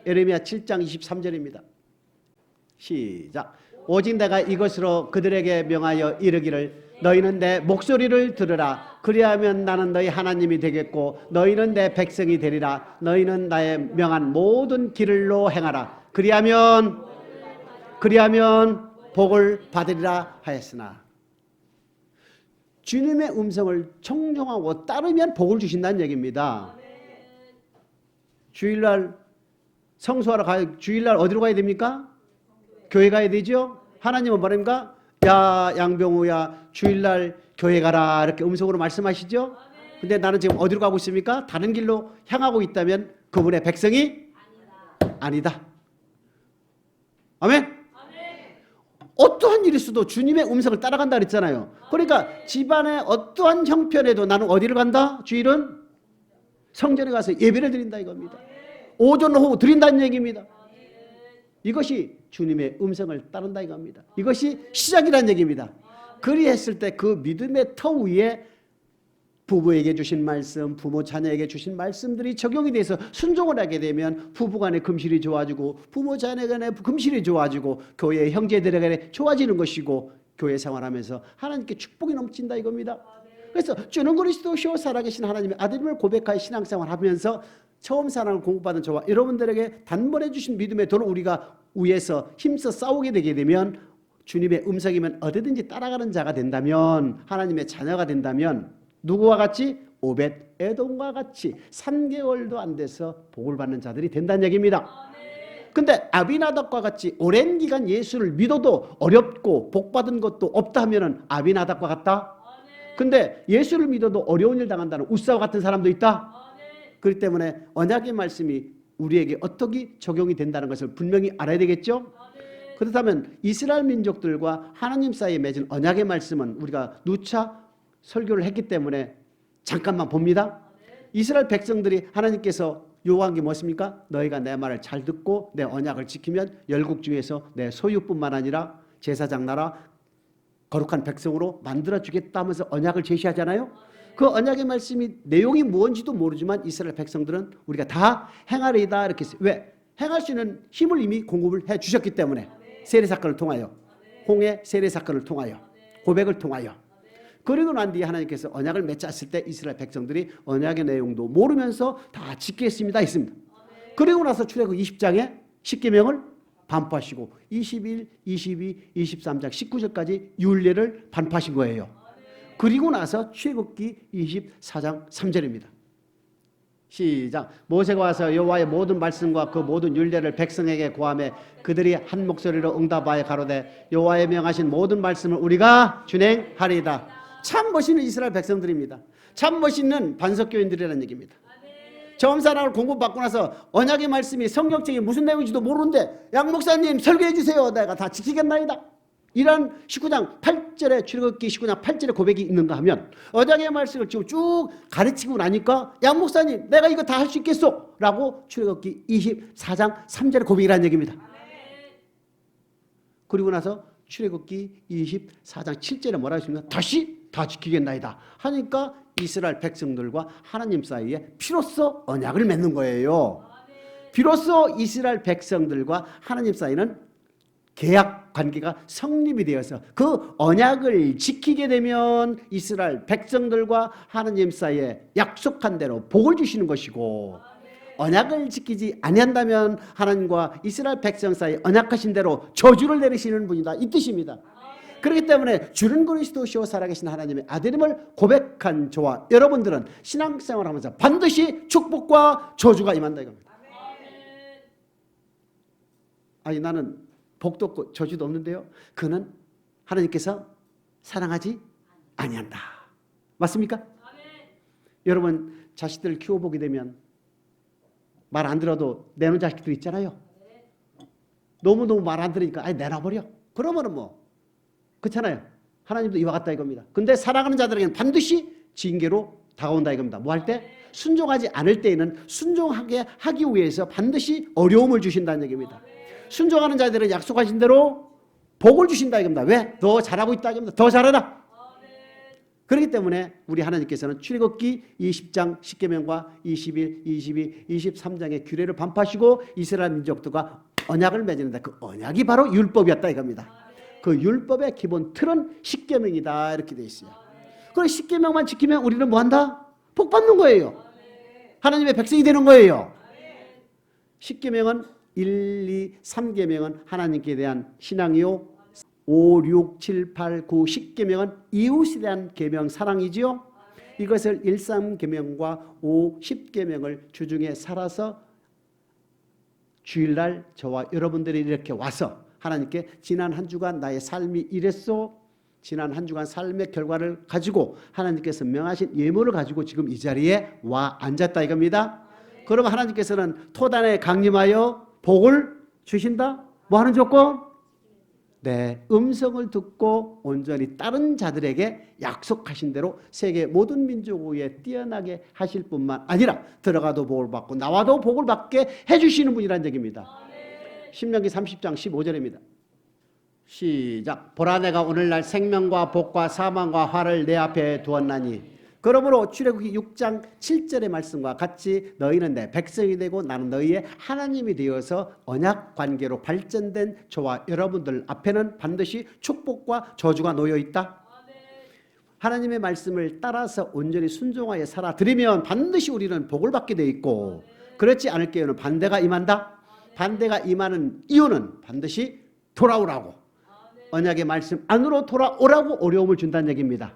예레미야 7장 23절입니다. 시작. 오직 내가 이것으로 그들에게 명하여 이르기를 너희는 내 목소리를 들으라. 그리하면 나는 너희 하나님이 되겠고 너희는 내 백성이 되리라. 너희는 나의 명한 모든 길로 행하라. 그리하면 복을 받으리라 하였으나 주님의 음성을 청종하고 따르면 복을 주신다는 얘기입니다. 주일날 성수하러 주일날 어디로 가야 됩니까? 교회 가야 되죠? 하나님은 뭐랍니까? 야 양병우야 주일날 교회 가라 이렇게 음성으로 말씀하시죠? 근데 나는 지금 어디로 가고 있습니까? 다른 길로 향하고 있다면 그분의 백성이 아니다. 아멘? 어떠한 일이 있어도 주님의 음성을 따라간다 그랬잖아요. 그러니까 집안의 어떠한 형편에도 나는 어디를 간다? 주일은 성전에 가서 예배를 드린다 이겁니다. 오전 오후 드린다는 얘기입니다. 이것이 주님의 음성을 따른다 이겁니다. 이것이 시작이라는 얘기입니다. 그리했을 때 그 믿음의 터 위에 부부에게 주신 말씀, 부모 자녀에게 주신 말씀들이 적용이 돼서 순종을 하게 되면 부부간의 금실이 좋아지고 부모 자녀 간의 금실이 좋아지고 교회 형제들 간에 좋아지는 것이고 교회 생활하면서 하나님께 축복이 넘친다 이겁니다. 그래서 주는 그리스도시요 살아계신 하나님의 아들임을 고백하여 신앙생활하면서 처음 사랑을 공급받은 저와 여러분들에게 단번에 주신 믿음의 도를 우리가 위에서 힘써 싸우게 되게 되면 주님의 음성이면 어디든지 따라가는 자가 된다면 하나님의 자녀가 된다면 누구와 같이? 오벳 에돔과 같이 3개월도 안 돼서 복을 받는 자들이 된다는 얘기입니다. 근데 아비나답과 같이 오랜 기간 예수를 믿어도 어렵고 복 받은 것도 없다 하면은 아비나답과 같다? 근데 예수를 믿어도 어려운 일 당한다는 우사와 같은 사람도 있다? 그렇기 때문에 언약의 말씀이 우리에게 어떻게 적용이 된다는 것을 분명히 알아야 되겠죠? 그렇다면 이스라엘 민족들과 하나님 사이에 맺은 언약의 말씀은 우리가 누차 설교를 했기 때문에 잠깐만 봅니다. 이스라엘 백성들이 하나님께서 요구한 게 무엇입니까? 너희가 내 말을 잘 듣고 내 언약을 지키면 열국 중에서 내 소유뿐만 아니라 제사장 나라 거룩한 백성으로 만들어주겠다면서 언약을 제시하잖아요. 그 언약의 말씀이 내용이 뭔지도 모르지만 이스라엘 백성들은 우리가 다 행하리이다 이렇게 했어요. 왜? 행할 수 있는 힘을 이미 공급을 해 주셨기 때문에 세례사건을 통하여 홍해 세례사건을 통하여 고백을 통하여 그리고 난 뒤에 하나님께서 언약을 맺었을 때 이스라엘 백성들이 언약의 내용도 모르면서 다 지키겠습니다 했습니다. 그리고 나서 출애굽 20장에 십계명을 반포하시고 21, 22, 23장 19절까지 율례를 반포하신 거예요. 그리고 나서 출애굽기 24장 3절입니다. 시작. 모세가 와서 여호와의 모든 말씀과 그 모든 율례를 백성에게 고하매 그들이 한 목소리로 응답하여 가로되 여호와의 명하신 모든 말씀을 우리가 준행하리이다. 참 멋있는 이스라엘 백성들입니다. 참 멋있는 반석교인들이라는 얘기입니다. 점사랑을 공부받고 나서 언약의 말씀이 성경책이 무슨 내용인지도 모르는데 양 목사님 설교해 주세요. 내가 다 지키겠나이다. 이런 19장 8절에 출애굽기 19장 8절에 고백이 있는가 하면 언약의 말씀을 지금 쭉 가르치고 나니까 양 목사님 내가 이거 다 할 수 있겠소? 라고 출애굽기 24장 3절에 고백이라는 얘기입니다. 그리고 나서 출애굽기 24장 7절에 뭐라고 했습니까? 다시 다 지키겠나이다 하니까 이스라엘 백성들과 하나님 사이에 비로소 언약을 맺는 거예요. 비로소 이스라엘 백성들과 하나님 사이는 계약 관계가 성립이 되어서 그 언약을 지키게 되면 이스라엘 백성들과 하나님 사이에 약속한 대로 복을 주시는 것이고 언약을 지키지 아니한다면 하나님과 이스라엘 백성 사이에 언약하신 대로 저주를 내리시는 분이다 이 뜻입니다. 그렇기 때문에 주는 그리스도시요 살아계신 하나님의 아들임을 고백한 저와 여러분들은 신앙생활을 하면서 반드시 축복과 저주가 임한다 이겁니다. 아니 나는 복도 없고 저주도 없는데요. 그는 하나님께서 사랑하지 아니한다. 맞습니까? 여러분 자식들을 키워보게 되면 말 안 들어도 내놓은 자식들 있잖아요. 너무너무 말 안 들으니까 아예 내놔버려. 그러면은 뭐 그렇잖아요. 하나님도 이와 같다 이겁니다. 근데 사랑하는 자들에게는 반드시 징계로 다가온다 이겁니다. 뭐 할 때? 순종하지 않을 때에는 순종하게 하기 위해서 반드시 어려움을 주신다는 얘기입니다. 순종하는 자들은 약속하신 대로 복을 주신다 이겁니다. 왜? 더 잘하고 있다 이겁니다. 더 잘하라. 그렇기 때문에 우리 하나님께서는 출애굽기 20장 10계명과 21, 22, 23장의 규례를 반포하시고 이스라엘 민족들과 언약을 맺는다. 그 언약이 바로 율법이었다 이겁니다. 그 율법의 기본 틀은 십계명이다 이렇게 돼 있어요. 그럼 십계명만 지키면 우리는 뭐한다? 복 받는 거예요. 하나님의 백성이 되는 거예요. 십계명은 1, 2, 3계명은 하나님께 대한 신앙이요. 5, 6, 7, 8, 9, 10계명은 이웃에 대한 계명 사랑이지요. 이것을 1, 3계명과 5, 10계명을 주중에 살아서 주일날 저와 여러분들이 이렇게 와서 하나님께 지난 한 주간 나의 삶이 이랬소. 지난 한 주간 삶의 결과를 가지고 하나님께서 명하신 예물을 가지고 지금 이 자리에 와 앉았다 이겁니다. 그럼 하나님께서는 토단에 강림하여 복을 주신다. 뭐 하는 조건? 네, 음성을 듣고 온전히 따른 자들에게 약속하신 대로 세계 모든 민족 위에 뛰어나게 하실 뿐만 아니라 들어가도 복을 받고 나와도 복을 받게 해주시는 분이라는 얘기입니다. 신명기 30장 15절입니다. 시작. 보라 내가 오늘날 생명과 복과 사망과 화를 내 앞에 두었나니 그러므로 출애굽기 6장 7절의 말씀과 같이 너희는 내 백성이 되고 나는 너희의 하나님이 되어서 언약 관계로 발전된 저와 여러분들 앞에는 반드시 축복과 저주가 놓여 있다. 하나님의 말씀을 따라서 온전히 순종하여 살아들이면 반드시 우리는 복을 받게 되어 있고 그렇지 않을 경우는 반대가 임한다. 반대가 임하는 이유는 반드시 돌아오라고 언약의 말씀 안으로 돌아오라고 어려움을 준다는 얘기입니다.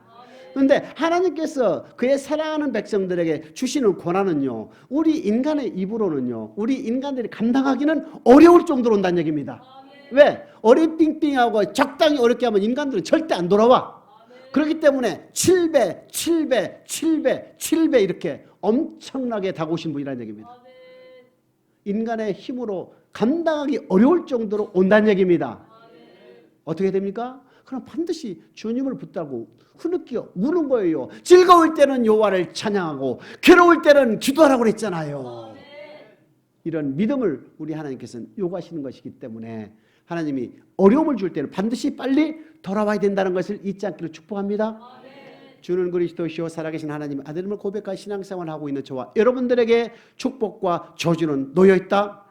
그런데 하나님께서 그의 사랑하는 백성들에게 주시는 권한은요, 우리 인간의 입으로는요, 우리 인간들이 감당하기는 어려울 정도로 온다는 얘기입니다. 왜? 어리빙빙하고 적당히 어렵게 하면 인간들은 절대 안 돌아와. 그렇기 때문에 7배, 7배, 7배, 7배 이렇게 엄청나게 다가오신 분이라는 얘기입니다. 인간의 힘으로 감당하기 어려울 정도로 온다는 얘기입니다. 어떻게 됩니까? 그럼 반드시 주님을 붙들고 흐느끼어 우는 거예요. 즐거울 때는 여호와를 찬양하고 괴로울 때는 기도하라고 그랬잖아요. 이런 믿음을 우리 하나님께서는 요구하시는 것이기 때문에 하나님이 어려움을 줄 때는 반드시 빨리 돌아와야 된다는 것을 잊지 않기를 축복합니다. 주는 그리스도시요 살아계신 하나님의 아들임을 고백하여 신앙생활을 하고 있는 저와 여러분들에게 축복과 저주는 놓여있다.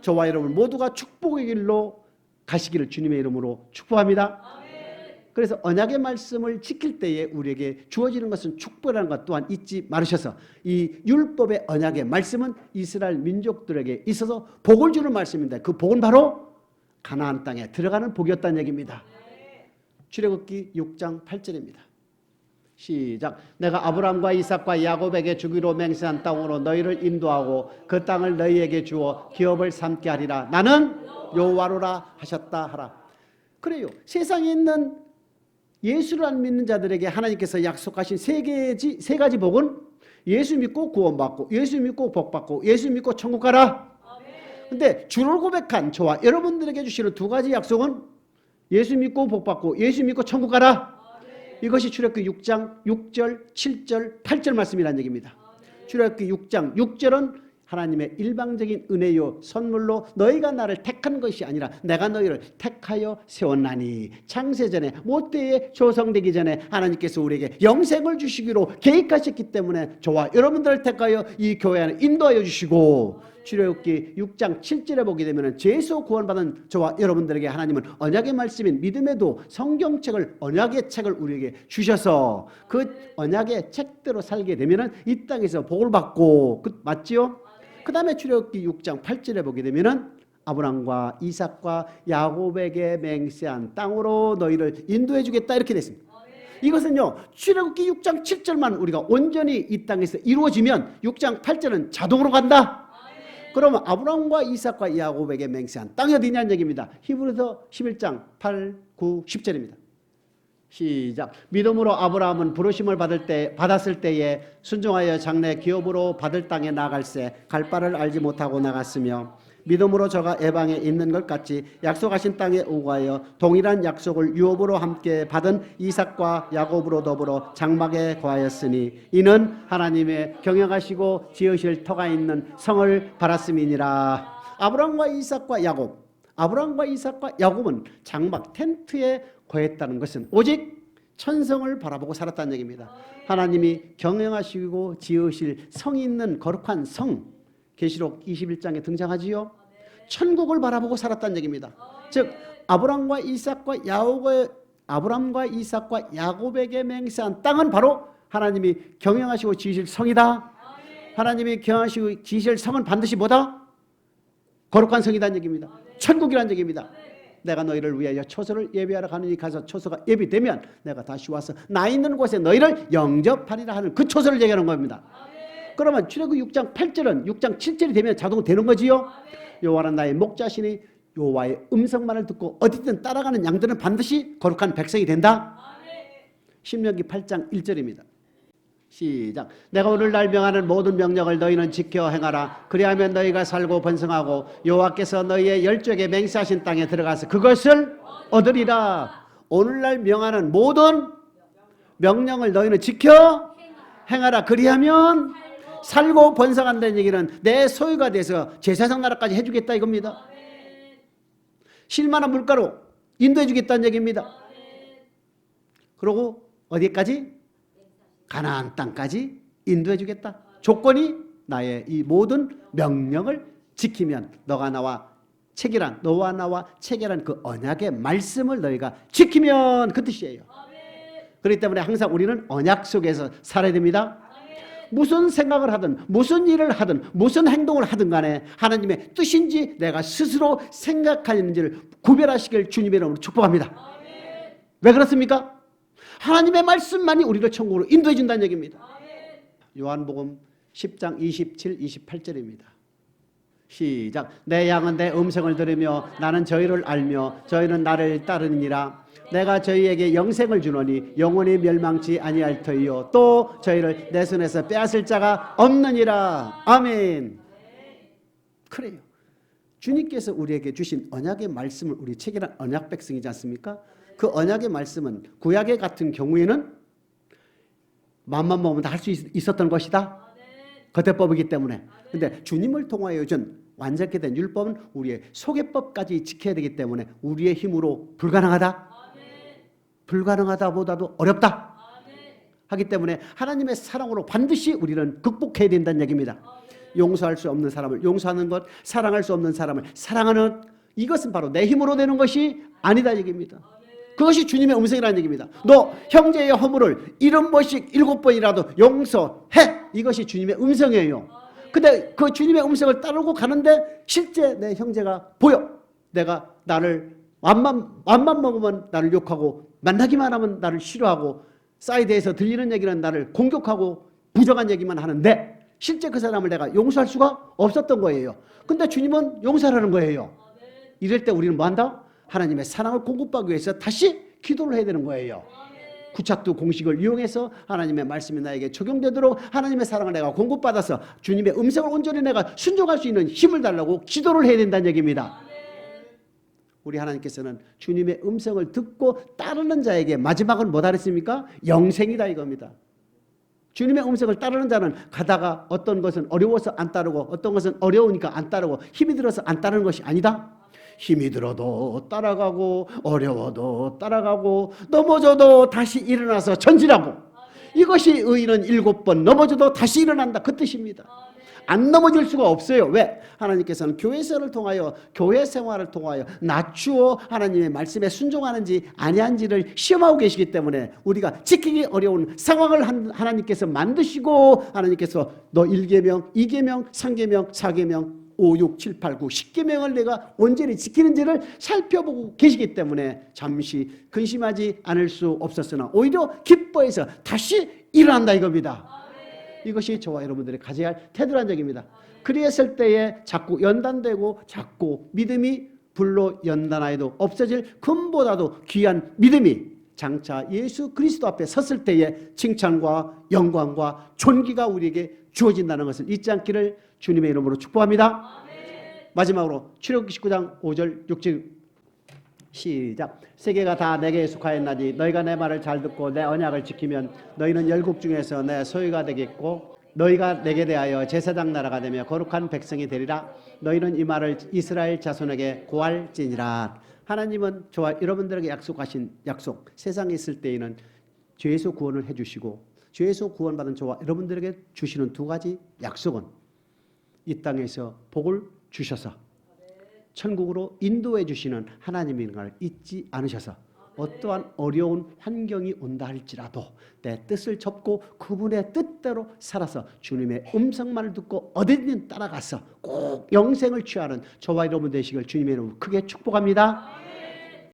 저와 여러분 모두가 축복의 길로 가시기를 주님의 이름으로 축복합니다. 그래서 언약의 말씀을 지킬 때에 우리에게 주어지는 것은 축복이라는 것 또한 잊지 말으셔서 이 율법의 언약의 말씀은 이스라엘 민족들에게 있어서 복을 주는 말씀입니다. 그 복은 바로 가나안 땅에 들어가는 복이었다는 얘기입니다. 출애굽기 6장 8절입니다. 시작. 내가 아브라함과 이삭과 야곱에게 주기로 맹세한 땅으로 너희를 인도하고 그 땅을 너희에게 주어 기업을 삼게 하리라. 나는 여호와로라 하셨다 하라. 그래요. 세상에 있는 예수를 안 믿는 자들에게 하나님께서 약속하신 세 가지 복은 예수 믿고 구원받고 예수 믿고 복받고 예수 믿고 천국 가라. 근데 주를 고백한 저와 여러분들에게 주시는 두 가지 약속은 예수 믿고 복받고 예수 믿고 천국 가라. 이것이 출애굽기 6장 6절 7절 8절 말씀이라는 얘기입니다. 출애굽기 6장 6절은 하나님의 일방적인 은혜요 선물로 너희가 나를 택한 것이 아니라 내가 너희를 택하여 세웠나니 창세전에 모태에 조성되기 전에 하나님께서 우리에게 영생을 주시기로 계획하셨기 때문에 저와 여러분들을 택하여 이 교회 안에 인도하여 주시고 출애굽기 6장 7절에 보게 되면 죄에서 구원받은 저와 여러분들에게 하나님은 언약의 말씀인 믿음에도 성경책을 언약의 책을 우리에게 주셔서 그 언약의 책대로 살게 되면 이 땅에서 복을 받고 맞지요? 그 다음에 출애굽기 6장 8절에 보게 되면 아브람과 이삭과 야곱에게 맹세한 땅으로 너희를 인도해 주겠다 이렇게 됐습니다. 이것은요 출애굽기 6장 7절만 우리가 온전히 이 땅에서 이루어지면 6장 8절은 자동으로 간다. 그러면 아브람과 이삭과 야곱에게 맹세한 땅이 어디냐는 얘기입니다. 히브리서 11장 8, 9, 10절입니다. 시작. 믿음으로 아브라함은 부르심을 받았을 때에 순종하여 장래 기업으로 받을 땅에 나갈새 갈 바를 알지 못하고 나갔으며 믿음으로 저가 에방에 있는 것 같이 약속하신 땅에 오가여 동일한 약속을 유업으로 함께 받은 이삭과 야곱으로 더불어 장막에 거하였으니 이는 하나님의 경영하시고 지으실 터가 있는 성을 바랐음이니라. 아브라함과 이삭과 야곱은 장막 텐트에 거했다는 것은 오직 천성을 바라보고 살았다는 얘기입니다. 하나님이 경영하시고 지으실 성이 있는 거룩한 성 계시록 21장에 등장하지요. 천국을 바라보고 살았다는 얘기입니다. 즉 아브람과 이삭과 야곱에게 맹세한 땅은 바로 하나님이 경영하시고 지으실 성이다. 하나님이 경영하시고 지으실 성은 반드시 뭐다? 거룩한 성이라는 얘기입니다. 천국이라는 얘기입니다. 내가 너희를 위하여 초소를 예비하러 가느니 가서 초소가 예비되면 내가 다시 와서 나 있는 곳에 너희를 영접하리라 하는 그 초소를 얘기하는 겁니다. 그러면 출애굽기 6장 8절은 6장 7절이 되면 자동 되는 거지요. 여호와는 나의 목자시니 여호와의 음성만을 듣고 어디든 따라가는 양들은 반드시 거룩한 백성이 된다. 신명기 8장 1절입니다. 시작. 내가 오늘날 명하는 모든 명령을 너희는 지켜 행하라. 그리하면 너희가 살고 번성하고 여호와께서 너희의 열조에게 맹세하신 땅에 들어가서 그것을 얻으리라. 오늘날 명하는 모든 명령을 너희는 지켜 행하라. 그리하면 살고 번성한다는 얘기는 내 소유가 돼서 제사장 나라까지 해주겠다 이겁니다. 쉴만한 물가로 인도해 주겠다는 얘기입니다. 그리고 어디까지? 가나안 땅까지 인도해 주겠다. 조건이 나의 이 모든 명령을 지키면 너와 나와 체결한 그 언약의 말씀을 너희가 지키면 그 뜻이에요. 그렇기 때문에 항상 우리는 언약 속에서 살아야 됩니다. 무슨 생각을 하든 무슨 일을 하든 무슨 행동을 하든 간에 하나님의 뜻인지 내가 스스로 생각하는지를 구별하시길 주님의 이름으로 축복합니다. 왜 그렇습니까? 하나님의 말씀만이 우리를 천국으로 인도해 준다는 얘기입니다. 요한복음 10장 27, 28절입니다. 시작. 내 양은 내 음성을 들으며 나는 저희를 알며 저희는 나를 따르니라. 내가 저희에게 영생을 주노니 영원히 멸망치 아니할 터이요 또 저희를 내 손에서 빼앗을 자가 없느니라. 아멘. 그래요. 주님께서 우리에게 주신 언약의 말씀을 우리 체결한 언약 백성이지 않습니까? 그 언약의 말씀은 구약의 같은 경우에는 마음만 먹으면 다 할 수 있었던 것이다. 거대법이기 때문에. 근데 주님을 통하여 준 완전케 된 율법은 우리의 소개법까지 지켜야 되기 때문에 우리의 힘으로 불가능하다? 불가능하다보다도 어렵다? 하기 때문에 하나님의 사랑으로 반드시 우리는 극복해야 된다는 얘기입니다. 용서할 수 없는 사람을 용서하는 것, 사랑할 수 없는 사람을 사랑하는, 이것은 바로 내 힘으로 되는 것이 아니다 얘기입니다. 그것이 주님의 음성이라는 얘기입니다. 너 형제의 허물을 70번씩 7번이라도 용서해. 이것이 주님의 음성이에요. 근데 그 주님의 음성을 따르고 가는데 실제 내 형제가 보여. 내가 나를 맘만 먹으면 나를 욕하고 만나기만 하면 나를 싫어하고 사이드에서 들리는 얘기는 나를 공격하고 부정한 얘기만 하는데 실제 그 사람을 내가 용서할 수가 없었던 거예요. 근데 주님은 용서하라는 거예요. 이럴 때 우리는 뭐한다? 하나님의 사랑을 공급하기 위해서 다시 기도를 해야 되는 거예요. 구착두 공식을 이용해서 하나님의 말씀이 나에게 적용되도록 하나님의 사랑을 내가 공급받아서 주님의 음성을 온전히 내가 순종할 수 있는 힘을 달라고 기도를 해야 된다는 얘기입니다. 우리 하나님께서는 주님의 음성을 듣고 따르는 자에게 마지막은 뭐다 그랬습니까? 영생이다 이겁니다. 주님의 음성을 따르는 자는 가다가 어떤 것은 어려워서 안 따르고 어떤 것은 어려우니까 안 따르고 힘이 들어서 안 따르는 것이 아니다. 힘이 들어도 따라가고 어려워도 따라가고 넘어져도 다시 일어나서 전진하고, 이것이 의인은 7번 넘어져도 다시 일어난다 그 뜻입니다. 안 넘어질 수가 없어요. 왜? 하나님께서는 교회생활을 통하여 교회 생활을 통하여 낮추어 하나님의 말씀에 순종하는지 아니한지를 시험하고 계시기 때문에 우리가 지키기 어려운 상황을 하나님께서 만드시고 하나님께서 너 1계명, 2계명, 3계명, 4계명 5, 6, 7, 8, 9, 10계명을 내가 온전히 지키는지를 살펴보고 계시기 때문에 잠시 근심하지 않을 수 없었으나 오히려 기뻐해서 다시 일어난다 이겁니다. 이것이 저와 여러분들이 가져야 할 태도란 얘기입니다. 그리했을 때에 자꾸 연단되고 자꾸 믿음이 불로 연단하여도 없어질 금보다도 귀한 믿음이 장차 예수 그리스도 앞에 섰을 때에 칭찬과 영광과 존귀가 우리에게 주어진다는 것을 잊지 않기를 주님의 이름으로 축복합니다. 마지막으로 출애굽기 19장 5절 6절 시작. 세계가 다 내게 속하였나니 너희가 내 말을 잘 듣고 내 언약을 지키면 너희는 열국 중에서 내 소유가 되겠고 너희가 내게 대하여 제사장 나라가 되며 거룩한 백성이 되리라. 너희는 이 말을 이스라엘 자손에게 고할지니라. 하나님은 저와 여러분들에게 약속하신 약속, 세상에 있을 때에는 죄에서 구원을 해주시고 죄에서 구원받은 저와 여러분들에게 주시는 두 가지 약속은 이 땅에서 복을 주셔서 천국으로 인도해 주시는 하나님인 걸 잊지 않으셔서 어떠한 어려운 환경이 온다 할지라도 내 뜻을 접고 그분의 뜻대로 살아서 주님의 음성만을 듣고 어디든 따라가서 꼭 영생을 취하는 저와 여러분 되시길 주님의 이름으로 크게 축복합니다.